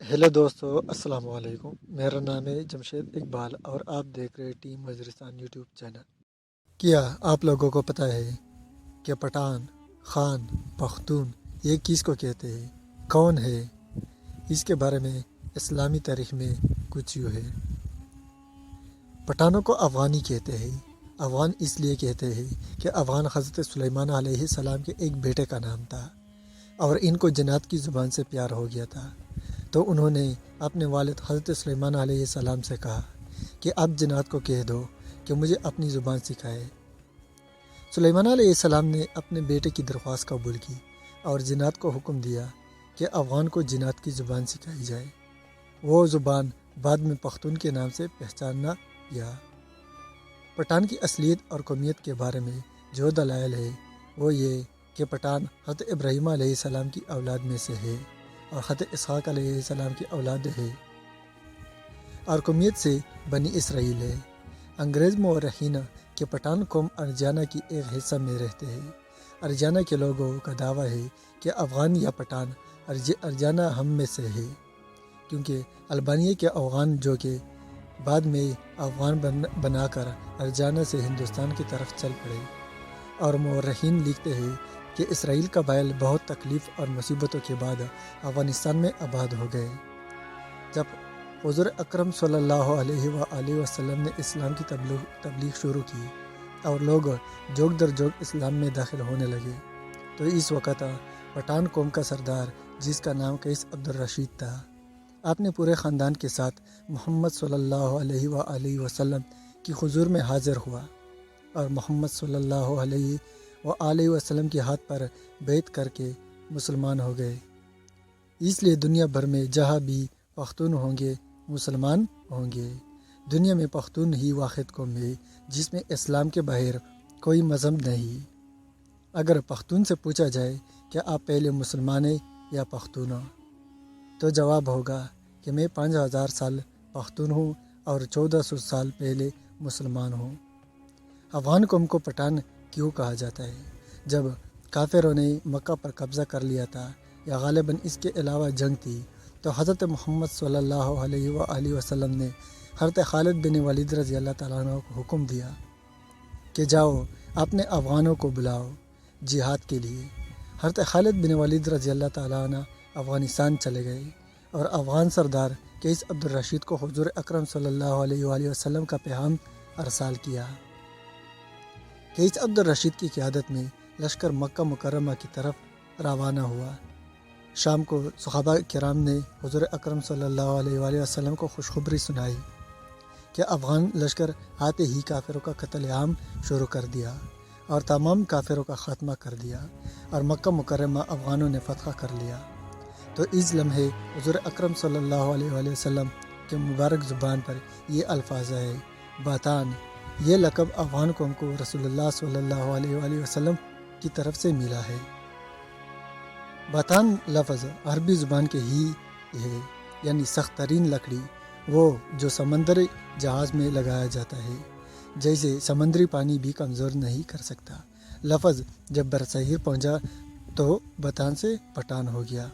Hello دوستو، السلام علیکم۔ میرا نام ہے جمشید اقبال اور آپ دیکھ رہے ٹیم وزیرستان یوٹیوب چینل۔ کیا آپ لوگوں کو پتہ ہے کہ پٹھان، خان، پختون یہ کس کو کہتے ہیں؟ کون ہے؟ اس کے بارے میں اسلامی تاریخ میں کچھ یوں ہے۔ پٹھانوں کو افغانی کہتے ہیں۔ افغان اس لیے کہتے ہیں کہ افغان حضرت سلیمان علیہ السلام کے ایک بیٹے کا نام تھا اور ان کو جنات کی زبان سے پیار ہو گیا تھا، تو انہوں نے اپنے والد حضرت سلیمان علیہ السلام سے کہا کہ اب جنات کو کہہ دو کہ مجھے اپنی زبان سکھائے۔ سلیمان علیہ السلام نے اپنے بیٹے کی درخواست قبول کی اور جنات کو حکم دیا کہ افغان کو جنات کی زبان سکھائی جائے۔ وہ زبان بعد میں پختون کے نام سے پہچانا گیا۔ پٹھان کی اصلیت اور قومیت کے بارے میں جو دلائل ہے وہ یہ کہ پٹھان حضرت ابراہیم علیہ السلام کی اولاد میں سے ہے اور حضرت اسحاق علیہ السلام کی اولاد ہے اور قومیت سے بنی اسرائیل ہے۔ انگریز مورخین کے پٹھان قوم ارجانہ کی ایک حصہ میں رہتے ہیں۔ ارجانہ کے لوگوں کا دعویٰ ہے کہ افغان یا پٹھان ارجانہ ہم میں سے ہے، کیونکہ البانیہ کے افغان جو کہ بعد میں افغان بنا کر ارجانہ سے ہندوستان کی طرف چل پڑے، اور مورخین لکھتے ہیں کہ اسرائیل قبائل بہت تکلیف اور مصیبتوں کے بعد افغانستان میں آباد ہو گئے۔ جب حضور اکرم صلی اللہ علیہ وآلہ وسلم نے اسلام کی تبلیغ شروع کی اور لوگ جوگ در جوگ اسلام میں داخل ہونے لگے، تو اس وقت پٹھان قوم کا سردار، جس کا نام قیس عبدالرشید تھا، آپ نے پورے خاندان کے ساتھ محمد صلی اللہ علیہ وآلہ وسلم کی حضور میں حاضر ہوا اور محمد صلی اللہ علیہ وآلہ وسلم کے ہاتھ پر بیعت کر کے مسلمان ہو گئے۔ اس لیے دنیا بھر میں جہاں بھی پختون ہوں گے مسلمان ہوں گے۔ دنیا میں پختون ہی واحد قوم ہے جس میں اسلام کے باہر کوئی مذہب نہیں۔ اگر پختون سے پوچھا جائے کہ آپ پہلے مسلمان ہیں یا پختون ہو، تو جواب ہوگا کہ میں 5000 سال پختون ہوں اور 1400 سال پہلے مسلمان ہوں۔ افغان قوم کو پٹھان کیوں کہا جاتا ہے؟ جب کافروں نے مکہ پر قبضہ کر لیا تھا یا غالباً اس کے علاوہ جنگ تھی، تو حضرت محمد صلی اللہ علیہ وآلہ وسلم نے حضرت خالد بن ولید رضی اللہ تعالیٰ عنہ کو حکم دیا کہ جاؤ اپنے افغانوں کو بلاؤ جہاد کے لیے۔ حضرت خالد بن ولید رضی اللہ تعالیٰ عنہ افغانستان چلے گئے اور افغان سردار قیس عبدالرشید کو حضور اکرم صلی اللہ علیہ وآلہ وسلم کا پیغام ارسال کیا۔ قیس عبدالرشید کی قیادت میں لشکر مکہ مکرمہ کی طرف روانہ ہوا۔ شام کو صحابہ کرام نے حضور اکرم صلی اللہ علیہ وآلہ وسلم کو خوشخبری سنائی کہ افغان لشکر آتے ہی کافروں کا قتل عام شروع کر دیا اور تمام کافروں کا خاتمہ کر دیا اور مکہ مکرمہ افغانوں نے فتح کر لیا۔ تو اس لمحے حضور اکرم صلی اللہ علیہ وآلہ وسلم کے مبارک زبان پر یہ الفاظ آئے، باتان۔ یہ لقب افغان قوم کو رسول اللہ صلی اللہ علیہ وآلہ وسلم کی طرف سے ملا ہے۔ باتان لفظ عربی زبان کے ہی ہے، یعنی سخت ترین لکڑی، وہ جو سمندری جہاز میں لگایا جاتا ہے، جیسے سمندری پانی بھی کمزور نہیں کر سکتا۔ لفظ جب برصغیر پہنچا تو باتان سے پٹھان ہو گیا۔